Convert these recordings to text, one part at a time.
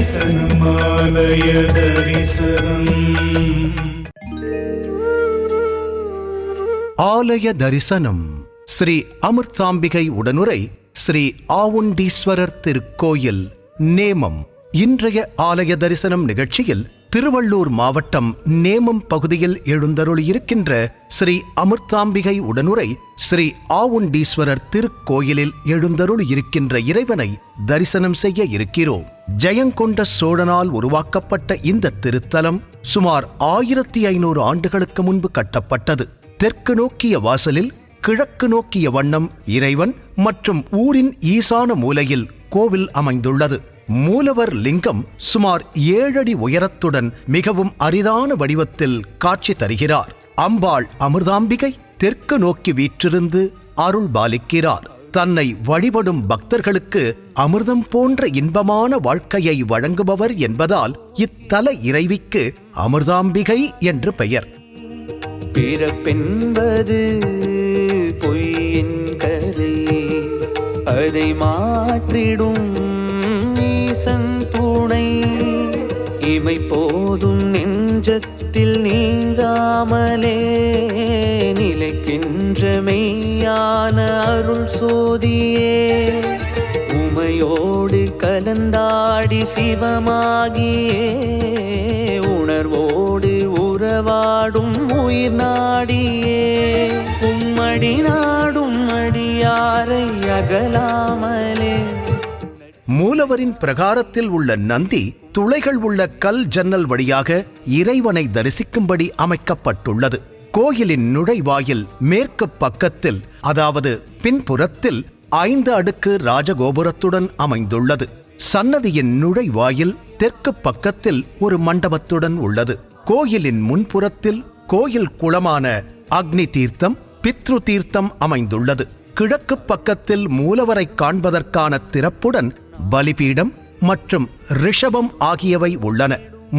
தரிசனம் ஆலய தரிசனம். ஆலய தரிசனம். ஸ்ரீ அமிர்தாம்பிகை உடனுரை ஸ்ரீ ஆவுண்டீஸ்வரர் திருக்கோயில், நேமம். இன்றைய ஆலய தரிசனம் நிகழ்ச்சியில் திருவள்ளூர் மாவட்டம் நேமம் பகுதியில் எழுந்தருளியிருக்கின்ற ஸ்ரீ அமிர்தாம்பிகை உடனுரை ஸ்ரீ ஆவுண்டீஸ்வரர் திருக்கோயிலில் எழுந்தருளியிருக்கின்ற இறைவனை தரிசனம் செய்ய இருக்கிறோம். ஜெயங்கொண்ட சோழனால் உருவாக்கப்பட்ட இந்த திருத்தலம் சுமார் 1500 ஆண்டுகளுக்கு முன்பு கட்டப்பட்டது. தெற்கு நோக்கிய வாசலில் கிழக்கு நோக்கிய வண்ணம் இறைவன் மற்றும் ஊரின் ஈசான மூலையில் கோவில் அமைந்துள்ளது. மூலவர் லிங்கம் சுமார் 7 அடி உயரத்துடன் மிகவும் அரிதான வடிவத்தில் காட்சி தருகிறார். அம்பாள் அமிர்தாம்பிகை தெற்கு நோக்கி வீற்றிருந்து அருள் பாலிக்கிறார். தன்னை வழிபடும் பக்தர்களுக்கு அமிர்தம் போன்ற இன்பமான வாழ்க்கையை வழங்குபவர் என்பதால் இத்தல இறைவிக்கு அமிர்தாம்பிகை என்று பெயர். பிறப்பென்பது பொய்யின் கதை, அதை மாற்றிடும் ஈசன் துணை. இமை போதும் நெஞ்சத்தில் நீங்காமலே நிலைக்கின்ற மெய்யான அருள் சோதியே. உமையோடு கலந்தாடி சிவமாகியே உணர்வோடு உறவாடும் உயிர் நாடியே. உம்மடி நாடும் அடியாரை அகலாமலே. மூலவரின் பிரகாரத்தில் உள்ள நந்தி துளைகள் உள்ள கல் ஜன்னல் வழியாக இறைவனை தரிசிக்கும்படி அமைக்கப்பட்டுள்ளது. கோயிலின் நுழைவாயில் மேற்கு பக்கத்தில், அதாவது பின்புறத்தில் 5 அடுக்கு ராஜகோபுரத்துடன் அமைந்துள்ளது. சன்னதியின் நுழைவாயில் தெற்கு பக்கத்தில் ஒரு மண்டபத்துடன் உள்ளது. கோயிலின் முன்புறத்தில் கோயில் குளமான அக்னி தீர்த்தம், பித்ரு தீர்த்தம் அமைந்துள்ளது. கிழக்கு பக்கத்தில் மூலவரை காண்பதற்கான திறப்புடன் பலிபீடம் மற்றும் ரிஷபம் ஆகியவை உள்ளன.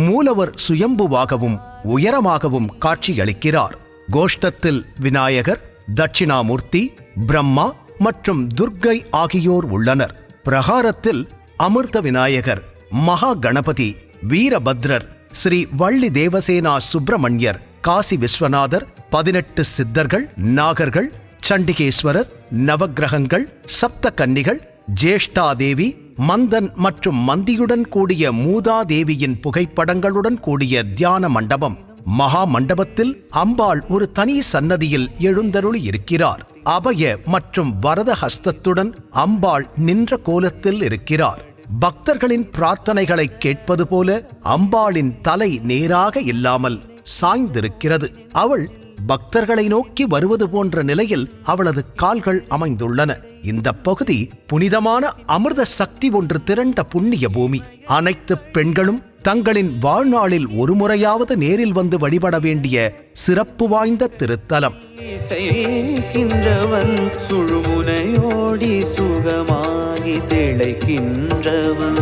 மூலவர் சுயம்புவாகவும் உயரமாகவும் காட்சியளிக்கிறார். கோஷ்டத்தில் விநாயகர், தட்சிணாமூர்த்தி, பிரம்மா மற்றும் துர்க்கை ஆகியோர் உள்ளனர். பிரகாரத்தில் அமிர்த விநாயகர், மகா கணபதி, வீரபத்ரர், ஸ்ரீ வள்ளி தேவசேனா சுப்பிரமணியர், காசி விஸ்வநாதர், 18 சித்தர்கள், நாகர்கள், சண்டிகேஸ்வரர், நவக்கிரகங்கள், சப்த கன்னிகள், ஜேஷ்டாதேவி, மந்தன் மற்றும் மந்தியுடன் கூடிய மூதாதேவியின் புகைப்படங்களுடன் கூடிய தியான மண்டபம். மகா மண்டபத்தில் அம்பாள் ஒரு தனி சன்னதியில் எழுந்தருளி இருக்கிறார். அபய மற்றும் வரத ஹஸ்தத்துடன் அம்பாள் நின்ற கோலத்தில் இருக்கிறார். பக்தர்களின் பிரார்த்தனைகளை கேட்பது போல அம்பாளின் தலை நேராக இல்லாமல் சாய்ந்திருக்கிறது. அவள் பக்தர்களை நோக்கி வருவது போன்ற நிலையில் அவளது கால்கள் அமைந்துள்ளன. இந்த பகுதி புனிதமான அமிர்த சக்தி ஒன்று திரண்ட புண்ணிய பூமி. அனைத்து பெண்களும் தங்களின் வாழ்நாளில் ஒரு முறையாவது நேரில் வந்து வழிபட வேண்டிய சிறப்பு வாய்ந்த திருத்தலம். சுழுமுனையோடி சுகமாகி திளைக்கின்றவன்.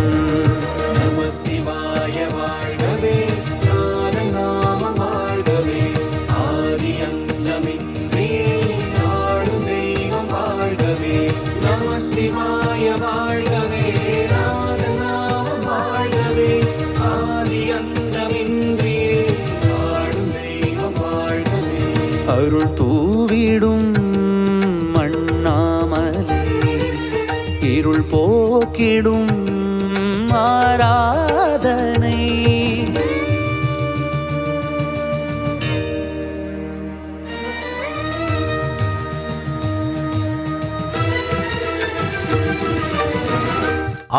அருள் தூவிடும் மண்ணாமலே, இருள் போக்கிடும் ஆராதனை.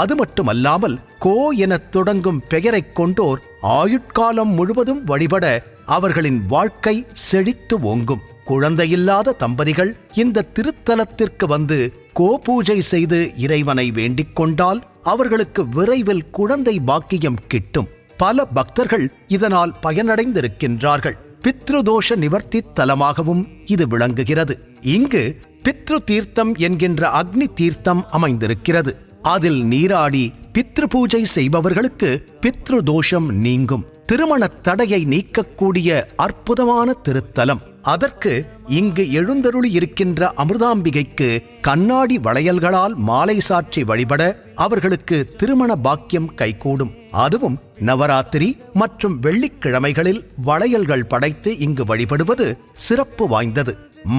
அது மட்டுமல்லாமல் கோ எனத் தொடங்கும் பெயரைக் கொண்டோர் ஆயுட்காலம் முழுவதும் வழிபட அவர்களின் வாழ்க்கை செழித்து ஓங்கும். குழந்தையில்லாத தம்பதிகள் இந்த திருத்தலத்திற்கு வந்து கோபூஜை செய்து இறைவனை வேண்டிக் கொண்டால் அவர்களுக்கு விரைவில் குழந்தை பாக்கியம் கிட்டும். பல பக்தர்கள் இதனால் பயனடைந்திருக்கின்றார்கள். பித்ருதோஷ நிவர்த்தி தலமாகவும் இது விளங்குகிறது. இங்கு பித்ரு தீர்த்தம் என்கின்ற அக்னி தீர்த்தம் அமைந்திருக்கிறது. அதில் நீராடி பித்ரு பூஜை செய்பவர்களுக்கு பித்ரு தோஷம் நீங்கும். திருமண தடையை நீக்கக்கூடிய அற்புதமான திருத்தலம். அதற்கு இங்கு எழுந்தருளி இருக்கின்ற அமிர்தாம்பிகைக்கு கண்ணாடி வளையல்களால் மாலை சாற்றி வழிபட அவர்களுக்கு திருமண பாக்கியம் கைகூடும். அதுவும் நவராத்திரி மற்றும் வெள்ளிக்கிழமைகளில் வளையல்கள் படைத்து இங்கு வழிபடுவது சிறப்பு வாய்ந்தது.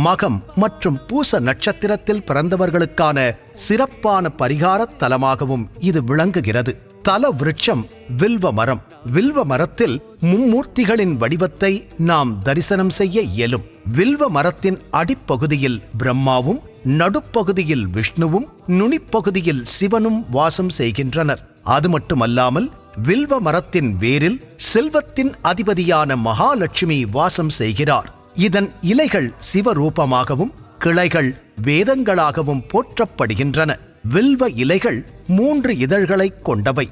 மகம் மற்றும் பூச நட்சத்திரத்தில் பிறந்தவர்களுக்கான சிறப்பான பரிகார தலமாகவும் இது விளங்குகிறது. தல விருட்சம் வில்வ மரம். வில்வ மரத்தில் மும்மூர்த்திகளின் வடிவத்தை நாம் தரிசனம் செய்ய இயலும். வில்வ மரத்தின் அடிப்பகுதியில் பிரம்மாவும், நடுப்பகுதியில் விஷ்ணுவும், நுனிப்பகுதியில் சிவனும் வாசம் செய்கின்றனர். அது மட்டுமல்லாமல் வில்வ மரத்தின் வேரில் செல்வத்தின் அதிபதியான மகாலட்சுமி வாசம் செய்கிறார். இதன் இலைகள் சிவரூபமாகவும் கிளைகள் வேதங்களாகவும் போற்றப்படுகின்றன. வில்வ இலைகள் 3 இதழ்களை கொண்டவை.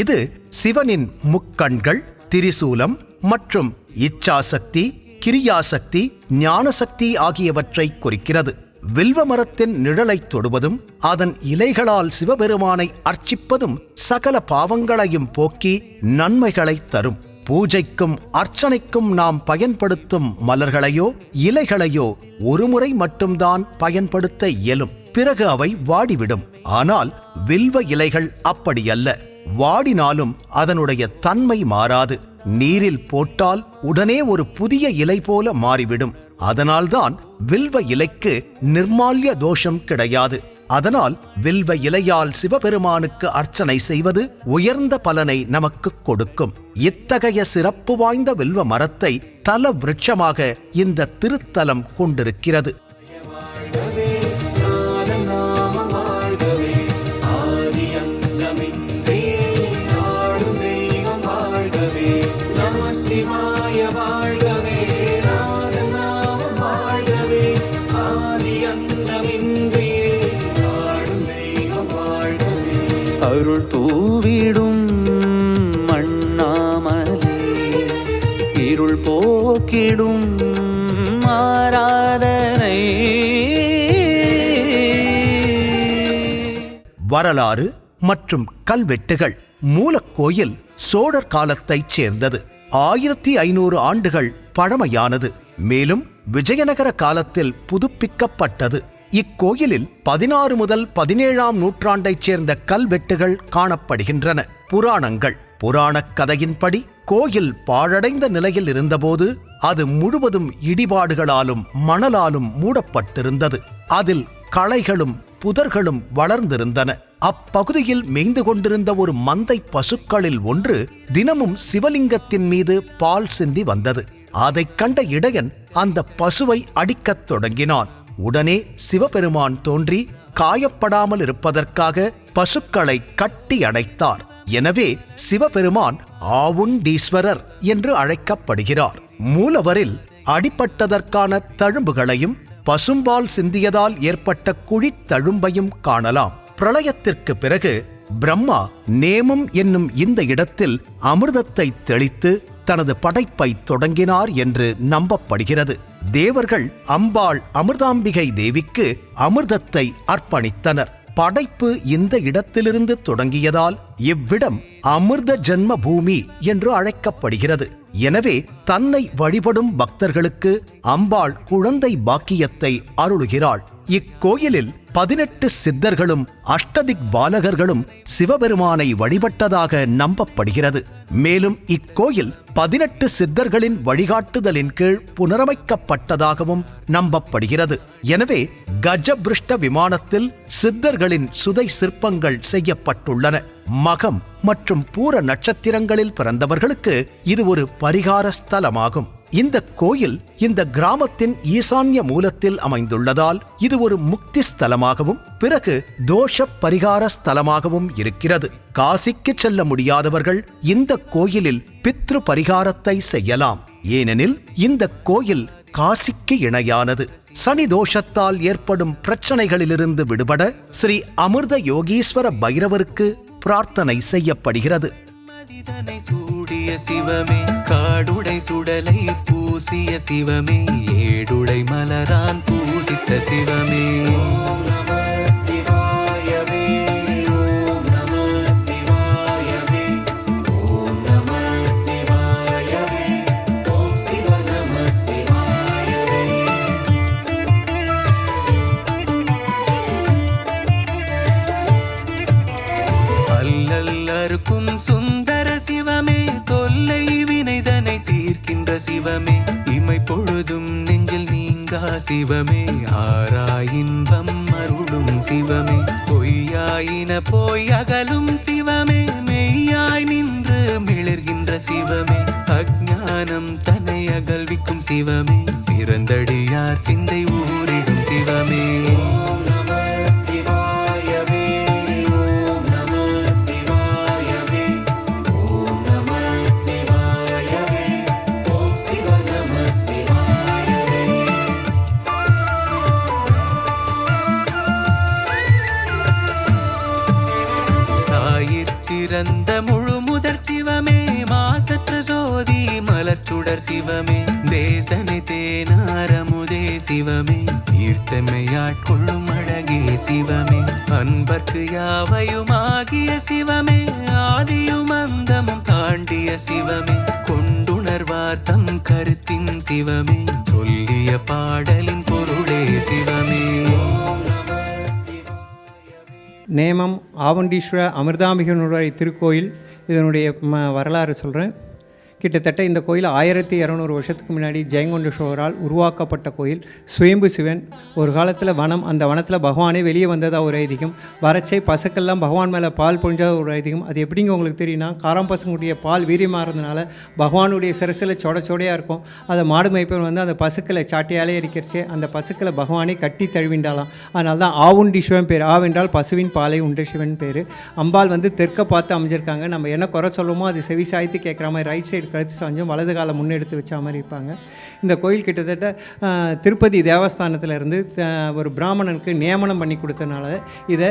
இது சிவனின் முக்கண்கள், திரிசூலம் மற்றும் இச்சாசக்தி, கிரியாசக்தி, ஞானசக்தி ஆகியவற்றை குறிக்கிறது. வில்வ மரத்தின் நிழலை தொடுவதும் அதன் இலைகளால் சிவபெருமானை அர்ச்சிப்பதும் சகல பாவங்களையும் போக்கி நன்மைகளை தரும். பூஜைக்கும் அர்ச்சனைக்கும் நாம் பயன்படுத்தும் மலர்களையோ இலைகளையோ ஒருமுறை மட்டும்தான் பயன்படுத்த இயலும். பிறகு அவை வாடிவிடும். ஆனால் வில்வ இலைகள் அப்படியல்ல. வாடினாலும் அதனுடைய தன்மை மாறாது. நீரில் போட்டால் உடனே ஒரு புதிய இலை போல மாறிவிடும். அதனால்தான் வில்வ இலைக்கு நிர்மால்ய தோஷம் கிடையாது. அதனால் வில்வ இலையால் சிவபெருமானுக்கு அர்ச்சனை செய்வது உயர்ந்த பலனை நமக்கு கொடுக்கும். இத்தகைய சிறப்பு வாய்ந்த வில்வ மரத்தை தல விருட்சமாக இந்த திருத்தலம் கொண்டிருக்கிறது. அருள் தூவிடும் அண்ணாமலே, இருள் போக்கிடும் ஆராதனை. வரலாறு மற்றும் கல்வெட்டுகள். மூலக்கோயில் சோழர் காலத்தைச் சேர்ந்தது. 1500 ஆண்டுகள் பழமையானது. மேலும் விஜயநகர காலத்தில் புதுப்பிக்கப்பட்டது. இக்கோயிலில் 16 முதல் 17ஆம் நூற்றாண்டைச் சேர்ந்த கல்வெட்டுகள் காணப்படுகின்றன. புராணங்கள். புராணக் கதையின்படி கோயில் பாழடைந்த நிலையில் இருந்தபோது அது முழுவதும் இடிபாடுகளாலும் மணலாலும் மூடப்பட்டிருந்தது. அதில் களைகளும் புதர்களும் வளர்ந்திருந்தன. அப்பகுதியில் மேய்ந்து கொண்டிருந்த ஒரு மந்தை பசுக்களில் ஒன்று தினமும் சிவலிங்கத்தின் மீது பால் சிந்தி வந்தது. அதைக் கண்ட இடையன் அந்த பசுவை அடிக்கத் தொடங்கினான். உடனே சிவபெருமான் தோன்றி காயப்படாமல் இருப்பதற்காக பசுக்களை கட்டி அணைத்தார். எனவே சிவபெருமான் ஆவுண்டீஸ்வரர் என்று அழைக்கப்படுகிறார். மூலவரில் அடிபட்டதற்கான தழும்புகளையும் பசும்பால் சிந்தியதால் ஏற்பட்ட குழித் தழும்பையும் காணலாம். பிரளயத்திற்கு பிறகு பிரம்மா நேமம் என்னும் இந்த இடத்தில் அமிர்தத்தை தெளித்து தனது படைப்பை தொடங்கினார் என்று நம்பப்படுகிறது. தேவர்கள் அம்பாள் அமிர்தாம்பிகை தேவிக்கு அமிர்தத்தை அர்ப்பணித்தனர். படைப்பு இந்த இடத்திலிருந்து தொடங்கியதால் இவ்விடம் அமிர்த ஜன்ம பூமி என்று அழைக்கப்படுகிறது. எனவே தன்னை வழிபடும் பக்தர்களுக்கு அம்பாள் குழந்தை பாக்கியத்தை அருளுகிறாள். இக்கோயிலில் 18 சித்தர்களும் அஷ்டதிக் பாலகர்களும் சிவபெருமானை வழிபட்டதாக நம்பப்படுகிறது. மேலும் இக்கோயில் 18 சித்தர்களின் வழிகாட்டுதலின் கீழ் புனரமைக்கப்பட்டதாகவும் நம்பப்படுகிறது. எனவே கஜபிருஷ்ட விமானத்தில் சித்தர்களின் சுதை சிற்பங்கள் செய்யப்பட்டுள்ளன. மகம் மற்றும் பூர நட்சத்திரங்களில் பிறந்தவர்களுக்கு இது ஒரு பரிகார ஸ்தலமாகும். இந்த கோயில் இந்த கிராமத்தின் ஈசான்ய மூலத்தில் அமைந்துள்ளதால் இது ஒரு முக்தி ஸ்தலமாகவும் பிறகு தோஷ பரிகார ஸ்தலமாகவும் இருக்கிறது. காசிக்கு செல்ல முடியாதவர்கள் இந்த கோயிலில் பித்ரு பரிகாரத்தை செய்யலாம். ஏனெனில் இந்த கோயில் காசிக்கு இணையானது. சனி தோஷத்தால் ஏற்படும் பிரச்சனைகளிலிருந்து விடுபட ஸ்ரீ அமிர்த யோகீஸ்வர பைரவருக்கு பிரார்த்தனை செய்யப்படுகிறது. மதிதனை சூடிய சிவமே, காடுடை சுடலை பூசிய சிவமே, ஏடுடை மலரான் பூசித்த சிவமே. எப்பொழுதும் நெஞ்சில் நீங்கா சிவமே ஆராய் இன்பம் அருளும் சிவமே பொய்யாயின போய் அகலும் சிவமே மெய்யாய் நின்று மிளர்கின்ற சிவமே அஞ்ஞானம் தன்னை அகல்விக்கும் சிவமே சிறந்தடியார் சிந்தை ஊரிடும் சிவமே ஓம் நம சிவாயவே ஓம் நம சிவாயவே ஓம் நம சிவாயவே ஓம் சிவ நம சிவாயவே தாயிறந்த முழு முதற் சிவமே மாசற்ற ஜோதி மலர்ச்சுடர் சிவமே தேசனை தேனாரமுதே சிவமே தீர்த்தமையாட்கொள்ளும் அழகே சிவமே அன்பர்க்கு யாவையுமாகிய சிவமே ஆதியும் அந்தமும் தாண்டிய சிவமே கொண்டுணர்வார் தம் கருத்தின் சிவமே சொல்லிய பாடலின் பொருளே சிவமே நேமம் ஆவண்டீஸ்வர அமிர்தாம்பிகனுடைய திருக்கோயில். இதனுடைய வரலாறு சொல்கிறேன். கிட்டத்தட்ட இந்த கோயில் 1200 வருஷத்துக்கு முன்னாடி ஜெயங்கொண்ட சோழரால் உருவாக்கப்பட்ட கோயில். சுயம்பு சிவன் ஒரு காலத்தில் வனம், அந்த வனத்தில் பகவானே வெளியே வந்ததாக ஒரு ஐதீகம். வரச்சை பசுக்கெல்லாம் பகவான் மேலே பால் பொழிஞ்சா ஒரு ஐதீகம். அது எப்படிங்க உங்களுக்கு தெரியும்னா, காரம் பசுங்களுடைய பால் வீரியமாக இருந்ததுனால பகவானுடைய சிரசில் சொடையாக இருக்கும். அதை மாடு மேய்ப்பவர் வந்து அந்த பசுக்களை சாட்டியாலே எரிக்கிறச்சு அந்த பசுக்களை பகவானே கட்டி தழுவிண்டாலாம். அதனால தான் ஆவுண்டீஸ்வரன் பேர். ஆவென்றால் பசுவின் பாலை உண்ட சிவன் பேர். அம்பாள் வந்து தெற்க பார்த்து அமைஞ்சிருக்காங்க. நம்ம என்ன குறை சொல்லுமோ அது செவி சாய்த்து கேட்குற மாதிரி ரைட் சைடு கழுத்து சாஞ்சும் வலது காலை முன்னெடுத்து வச்ச மாதிரி இருப்பாங்க. இந்த கோயில் கிட்டத்தட்ட திருப்பதி தேவஸ்தானத்தில் இருந்து ஒரு பிராமணனுக்கு நியமனம் பண்ணி கொடுத்தனால இதை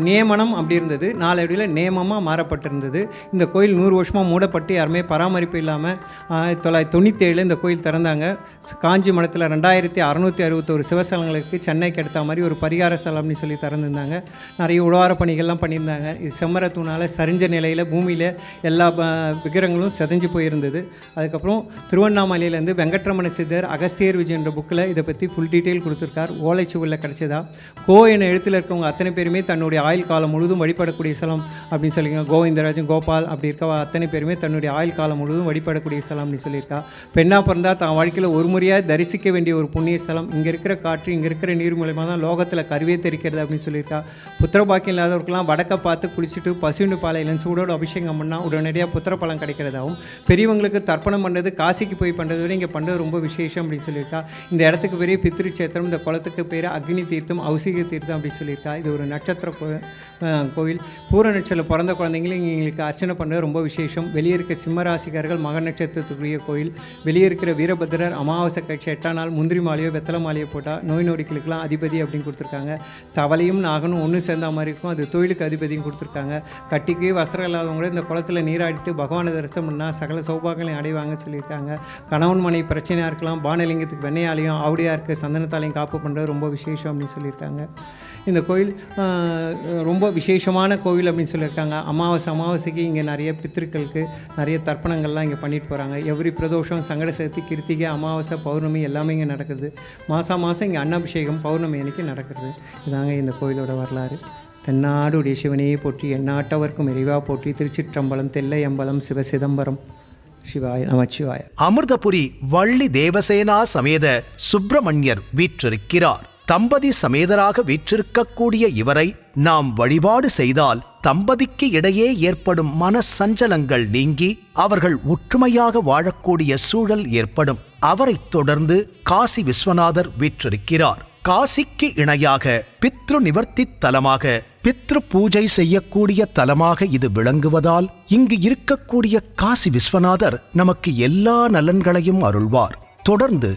நியமனம் அப்படி இருந்தது, நாளடைவில் நியமமாக மாறப்பட்டிருந்தது. இந்த கோயில் 100 வருஷமாக மூடப்பட்டு யாருமே பராமரிப்பு இல்லாமல் 1997 இந்த கோயில் திறந்தாங்க. காஞ்சி மடத்தில் 2661 சிவஸ்தலங்களுக்கு சென்னைக்கு எடுத்த மாதிரி ஒரு பரிகார ஸ்தலம்னு சொல்லி திறந்துருந்தாங்க. நிறைய உழவார பணிகள்லாம் பண்ணியிருந்தாங்க. இது செம்மரத்தூனால் சரிஞ்ச நிலையில் பூமியில் எல்லா விக்கிரங்களும் செதஞ்சு போயிருந்தது. அதுக்கப்புறம் திருவண்ணாமலையிலேருந்து வெங்கட்ரமண சித்தர் அகஸ்தியர் விஜயன்ற புக்கில் இதை பற்றி ஃபுல் டீட்டெயில் கொடுத்துருக்கார். ஓலைச்சுவலில் கிடச்சதா. கோ என எழுத்தில் இருக்கவங்க அத்தனை பேருமே தன்னுடைய ஆயுள் காலம் முழுவதும் வழிபடக்கூடிய ஸ்தலம் அப்படின்னு சொல்லியிருக்காங்க. கோவிந்தராஜன், கோபால் அப்படி இருக்க அத்தனை பேருமே தன்னுடைய ஆயுள் காலம் முழுவதும் வழிபடக்கூடிய ஸ்தலம் அப்படின்னு சொல்லியிருக்கா. பெண்ணாக பிறந்தால் தான் வாழ்க்கையில் ஒரு முறையாக தரிசிக்க வேண்டிய ஒரு புண்ணிய ஸ்தலம். இங்கே இருக்கிற காற்று, இங்கே இருக்கிற நீர் மூலமாக தான் லோகத்தில் கருவே தெரிக்கிறது அப்படின்னு சொல்லியிருக்கா. புத்திரபாக்கியம் இல்லாதவருக்கெல்லாம் வடக்க பார்த்து குளிச்சுட்டு பசுவின் பாலையில் சூடோடு அபிஷேகம் பண்ணால் உடனடியாக புத்திரப்பழம் கிடைக்கிறதாகவும், பெரியவங்களுக்கு தர்ப்பணம் பண்ணுறது காசிக்கு போய் பண்ணுறதை விட இங்கே பண்ணுறது ரொம்ப விசேஷம் அப்படின்னு சொல்லியிருக்கா. இந்த இடத்துக்கு பெரிய பித்ருச்சேத்திரம், இந்த குளத்துக்கு பேர் அக்னி தீர்த்தம், ஔசிக தீர்த்தம் அப்படின்னு சொல்லியிருக்கா. இது ஒரு நட்சத்திர கோவில். பூர நட்சத்திரத்தில் பிறந்த குழந்தைங்களும் இங்கே எங்களுக்கு அர்ச்சனை பண்ணுறது ரொம்ப விசேஷம். வெளியே இருக்க சிம்மராசிக்காரர்கள் மக நட்சத்திரத்துக்குரிய கோயில். வெளியே இருக்கிற வீரபத்ரர் அமாவாசை கட்சி 8ஆம் நாள் முந்திரி மாலையோ வெத்தலை மாலையோ போட்டால் நோய் நொடிகளுக்கெல்லாம் அதிபதி அப்படின்னு கொடுத்துருக்காங்க. தவளையும் நாகனும் ஒன்று சேர்ந்த மாதிரி இருக்கும். அது தொழிலுக்கு அதிபதியும் கொடுத்துருக்காங்க. கட்டிக்கு வஸ்திரம் இல்லாதவங்கள இந்த குளத்தில் நீராடிட்டு பகவானை தரிசனம் பண்ணால் சகல சௌபாகங்களையும் அடைவாங்க சொல்லியிருக்காங்க. கணவன் மனை பிரச்சனையாக இருக்கலாம், பானலிங்கத்துக்கு வெண்ணையாலையும் ஆவுடையாருக்கு சந்தனத்தாலையும் காப்பு பண்ணுறது ரொம்ப விசேஷம் அப்படின்னு சொல்லியிருக்காங்க. இந்த கோயில் ரொம்ப விசேஷமான கோவில் அப்படின்னு சொல்லியிருக்காங்க. அமாவாசைக்கு இங்கே நிறைய பித்திருக்களுக்கு நிறைய தர்ப்பணங்கள்லாம் இங்கே பண்ணிட்டு போகிறாங்க. எவ்ரி பிரதோஷம், சங்கட சதுர்த்தி, கிருத்திகை, அமாவாசை, பௌர்ணமி எல்லாமே இங்கே நடக்குது. மாதம் இங்கே அன்னாபிஷேகம் பௌர்ணமி அன்னைக்கு நடக்கிறது. இதாங்க இந்த கோயிலோட வரலாறு. தென்னாடுடைய சிவனையே போற்றி, எந்நாட்டவர்க்கும் இறைவா போற்றி. திருச்சிற்றம்பலம், தெல்லையம்பலம், சிவசிதம்பரம். சிவாய நமச்சிவாய. அமிர்தபுரி வள்ளி தேவசேனா சமேத சுப்பிரமணியர் வீற்றிருக்கிறார். தம்பதி சமேதராக வீற்றிருக்கக்கூடிய இவரை நாம் வழிபாடு செய்தால் தம்பதிக்கு இடையே ஏற்படும் மனசஞ்சலங்கள் நீங்கி அவர்கள் ஒற்றுமையாக வாழக்கூடிய சூழல் ஏற்படும். அவரைத் தொடர்ந்து காசி விஸ்வநாதர் வீற்றிருக்கிறார். காசிக்கு இணையாக பித்ரு நிவர்த்தி தலமாக, பித்ரு பூஜை செய்யக்கூடிய தலமாக இது விளங்குவதால் இங்கு இருக்கக்கூடிய காசி விஸ்வநாதர் நமக்கு எல்லா நலன்களையும் அருள்வார். தொடர்ந்து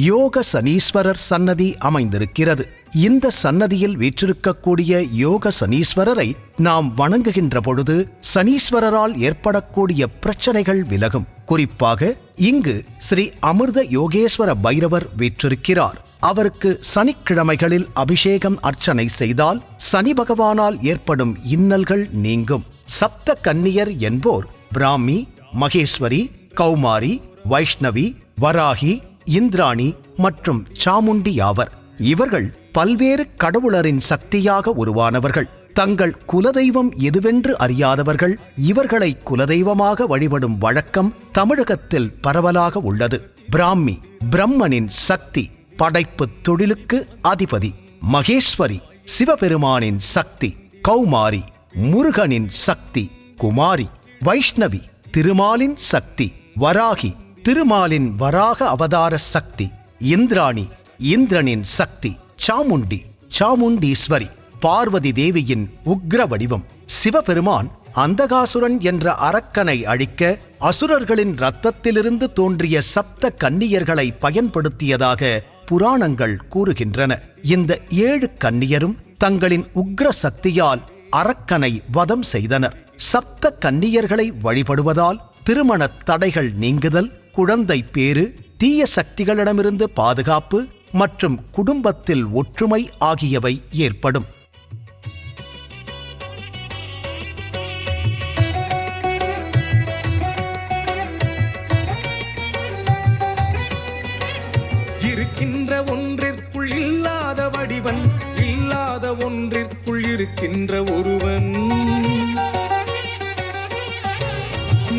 யோக சனீஸ்வரர் சன்னதி அமைந்திருக்கிறது. இந்த சன்னதியில் வீற்றிருக்கக்கூடிய யோக சனீஸ்வரரை நாம் வணங்குகின்ற பொழுது சனீஸ்வரரால் ஏற்படக்கூடிய பிரச்சனைகள் விலகும். குறிப்பாக இங்கு ஸ்ரீ அமிர்த யோகேஸ்வர பைரவர் வீற்றிருக்கிறார். அவருக்கு சனிக்கிழமைகளில் அபிஷேகம் அர்ச்சனை செய்தால் சனி பகவானால் ஏற்படும் இன்னல்கள் நீங்கும். சப்த கன்னியர் என்போர் பிராமி, மகேஸ்வரி, கௌமாரி, வைஷ்ணவி, வராகி, இந்திராணி மற்றும் சாமுண்டி ஆவர். இவர்கள் பல்வேறு கடவுளரின் சக்தியாக உருவானவர்கள். தங்கள் குலதெய்வம் எதுவென்று அறியாதவர்கள் இவர்களை குலதெய்வமாக வழிபடும் வழக்கம் தமிழகத்தில் பரவலாக உள்ளது. பிராமி பிரம்மனின் சக்தி, படைப்பு தொழிலுக்கு அதிபதி. மகேஸ்வரி சிவபெருமானின் சக்தி. கௌமாரி முருகனின் சக்தி. குமாரி வைஷ்ணவி திருமாலின் சக்தி. வராகி திருமாலின் வராக அவதார சக்தி. இந்திராணி இந்திரனின் சக்தி. சாமுண்டி சாமுண்டீஸ்வரி பார்வதி தேவியின் உக்ர வடிவம். சிவபெருமான் அந்தகாசுரன் என்ற அரக்கனை அழிக்க அசுரர்களின் இரத்தத்திலிருந்து தோன்றிய சப்த கன்னியர்களை பயன்படுத்தியதாக புராணங்கள் கூறுகின்றன. இந்த 7 கன்னியரும் தங்களின் உக்ர சக்தியால் அரக்கனை வதம் செய்தனர். சப்த கன்னியர்களை வழிபடுவதால் திருமண தடைகள் நீங்குதல், குழந்தை பேறு, தீய சக்திகளிடமிருந்து பாதுகாப்பு மற்றும் குடும்பத்தில் ஒற்றுமை ஆகியவை ஏற்படும். இருக்கின்ற ஒன்றிற்குள் இல்லாத வடிவன், இல்லாத ஒன்றிற்குள் இருக்கின்ற ஒருவன்,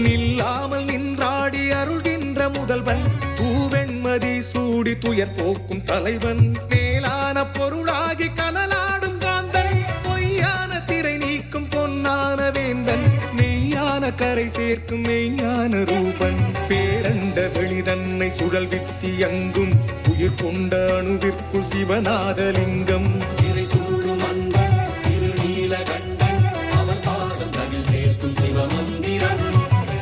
நில்லாமல் நின்றாடி அருள்கின்ற முதல்வன், தூவெண்மதி சூடி துயர் போக்கும் தலைவன், மேலான பொருளாகி கனலாடும் காந்தன், பொய்யான திரை நீக்கும் பொன்னான வேந்தன், மெய்யான கரை சேர்க்கும் மெய்ஞான ரூபன், பேரண்ட வெளிதன்னை சுழல் வித்தி அங்கும் உயிர் கொண்ட அணுவிற்கு சிவநாதலிங்கம். திரைசூடும் அன்பன் திருநீலகண்டன், அவன் பாதம் தனில் சேர்க்கும் சிவமந்திரம்.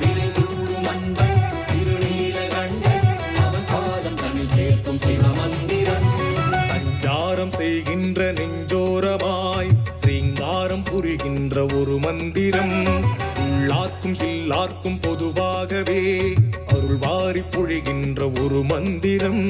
திரைசூடும் அன்பன் திருநீலகண்டன், அவன் பாதம் தனில் சேர்க்கும் சிவமந்திரம். சஞ்சாரம் செய்கின்ற நெஞ்சோரமாய் ரீங்காரம் புரிகின்ற ஒரு மந்திரம், உள்ளார்க்கும் இல்லார்க்கும் பொதுவாகவே அருள் வாரி பொழிகின்ற ஒரு மந்திரம்.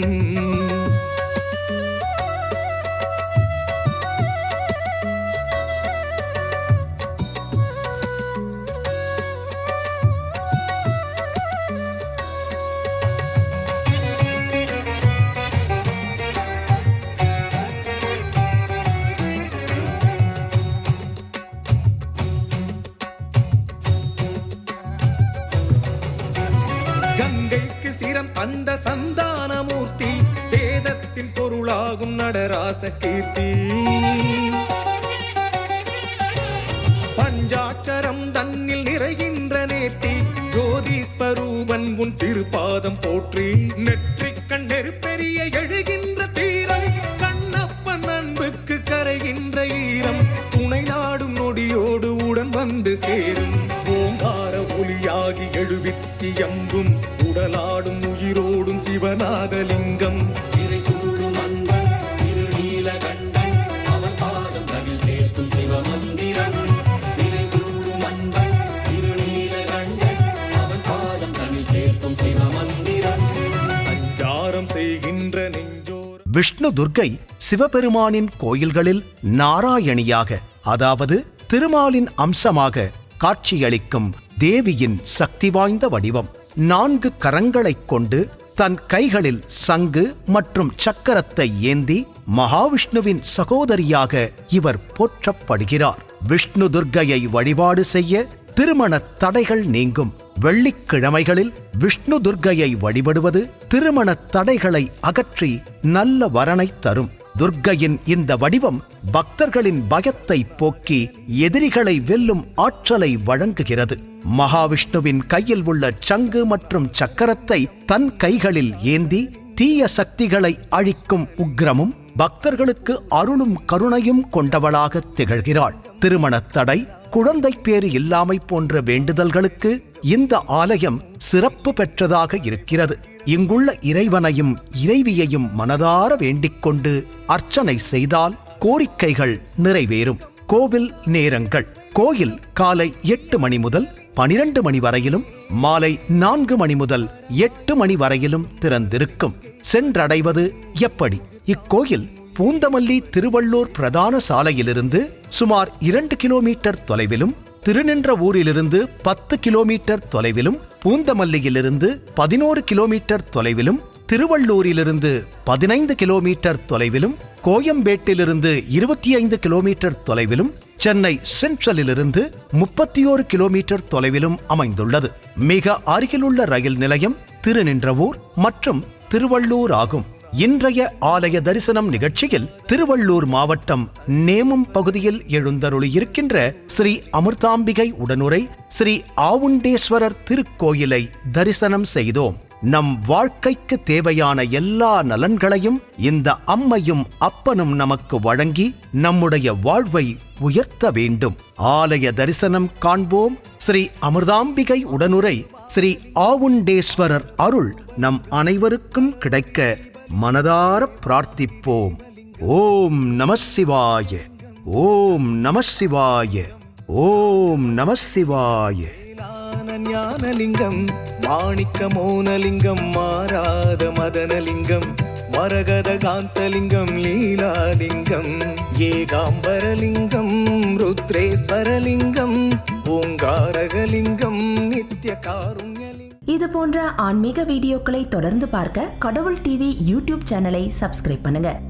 கங்கைக்கு சிரம் தந்த சந்தானமூர்த்தி, வேதத்தின் பொருளாகும் நடராச கீர்த்தி, பஞ்சாட்சரம் தன்னில் நிறைகின்ற நேர்த்தி, ஜோதிஸ்வரூபன் உன் திருப்பாதம் போற்றி, நெற்றிக்கண் நெருப்பெரிய எழுகின்ற தீரம், கண்ணப்பன் அன்புக்கு கரைகின்ற ஈரம், துணை நாடும் நொடியோடு உடன் வந்து சேரும், ஓங்கார ஒலியாகி எழுவித்தி எம்பும் உடலாடும் உயிரோடும் சிவநாதலிங்கம். திரைசூடும் அன்பன் திருநீலகண்டன், அவன் பாதம் தனில் சேர்க்கும் சிவமந்திரம். திரைசூடும் அன்பன் திருநீலகண்டன், அவன் பாதம் தனில் சேர்க்கும் சிவமந்திரம். சஞ்சாரம் செய்கின்ற நெஞ்சோர் விஷ்ணு துர்க்கை சிவபெருமானின் கோயில்களில் நாராயணியாக, அதாவது திருமாலின் அம்சமாக காட்சியளிக்கும் தேவியின் சக்தி வாய்ந்த வடிவம். 4 கரங்களைக் கொண்டு தன் கைகளில் சங்கு மற்றும் சக்கரத்தை ஏந்தி மகாவிஷ்ணுவின் சகோதரியாக இவர் போற்றப்படுகிறார். விஷ்ணு துர்க்கையை வழிபாடு செய்ய திருமண தடைகள் நீங்கும். வெள்ளிக்கிழமைகளில் விஷ்ணு துர்க்கையை வழிபடுவது திருமண தடைகளை அகற்றி நல்ல வரனை தரும். துர்க்கையின் இந்த வடிவம் பக்தர்களின் பயத்தை போக்கி எதிரிகளை வெல்லும் ஆற்றலை வழங்குகிறது. மகாவிஷ்ணுவின் கையில் உள்ள சங்கு மற்றும் சக்கரத்தை தன் கைகளில் ஏந்தி தீய சக்திகளை அழிக்கும் உக்ரமும் பக்தர்களுக்கு அருளும் கருணையும் கொண்டவளாக திகழ்கிறாள். திருமணத் தடை, குழந்தை பேறு இல்லாமை போன்ற வேண்டுதல்களுக்கு இந்த ஆலயம் சிறப்பு பெற்றதாக இருக்கிறது. இங்குள்ள இறைவனையும் இறைவியையும் மனதார வேண்டிக் கொண்டு அர்ச்சனை செய்தால் கோரிக்கைகள் நிறைவேறும். கோவில் நேரங்கள்: கோயில் காலை 8 மணி முதல் 12 மணி வரையிலும், மாலை 4 மணி முதல் 8 மணி வரையிலும் திறந்திருக்கும். சென்றடைவது எப்படி? இக்கோயில் பூந்தமல்லி திருவள்ளூர் பிரதான சாலையிலிருந்து சுமார் 2 கிலோமீட்டர் தொலைவிலும், திருநின்ற ஊரிலிருந்து 10 கிலோமீட்டர் தொலைவிலும், பூந்தமல்லியிலிருந்து 11 கிலோமீட்டர் தொலைவிலும், திருவள்ளூரிலிருந்து 15 கிலோமீட்டர் தொலைவிலும், கோயம்பேட்டிலிருந்து 25 கிலோமீட்டர் தொலைவிலும், சென்னை சென்ட்ரலிலிருந்து 31 கிலோமீட்டர் தொலைவிலும் அமைந்துள்ளது. மிக அருகிலுள்ள ரயில் நிலையம் திருநின்றவூர் மற்றும் திருவள்ளூர் ஆகும். இன்றைய ஆலய தரிசனம் நிகழ்ச்சியில் திருவள்ளூர் மாவட்டம் நேமம் பகுதியில் எழுந்தருளியிருக்கின்ற ஸ்ரீ அமிர்தாம்பிகை உடனுரை ஸ்ரீ ஆவுண்டேஸ்வரர் திருக்கோயிலை தரிசனம் செய்தோம். நம் வாழ்க்கைக்கு தேவையான எல்லா நலன்களையும் இந்த அம்மையும் அப்பனும் நமக்கு வழங்கி நம்முடைய வாழ்வை உயர்த்த வேண்டும். ஆலய தரிசனம் காண்போம். ஸ்ரீ அமிர்தாம்பிகை உடனுரை ஸ்ரீ ஆவுண்டேஸ்வரர் அருள் நம் அனைவருக்கும் கிடைக்க மனதார பிரார்த்திப்போம். ஓம் நம சிவாய, ஓம் நம சிவாய, ஓம் நம சிவாய. ஞானலிங்கம் மாணிக்க மோனலிங்கம் மாறாத மதனலிங்கம் மரகத காந்தலிங்கம் லீலாலிங்கம் ஏகாம்பரலிங்கம் ருத்ரேஸ்வரலிங்கம் ஓங்காரகலிங்கம் நித்ய காருண்யலிங்கம். இது போன்ற ஆன்மீக வீடியோக்களை தொடர்ந்து பார்க்க கடவுள் டிவி யூடியூப் சேனலை சப்ஸ்கிரைப் பண்ணுங்க.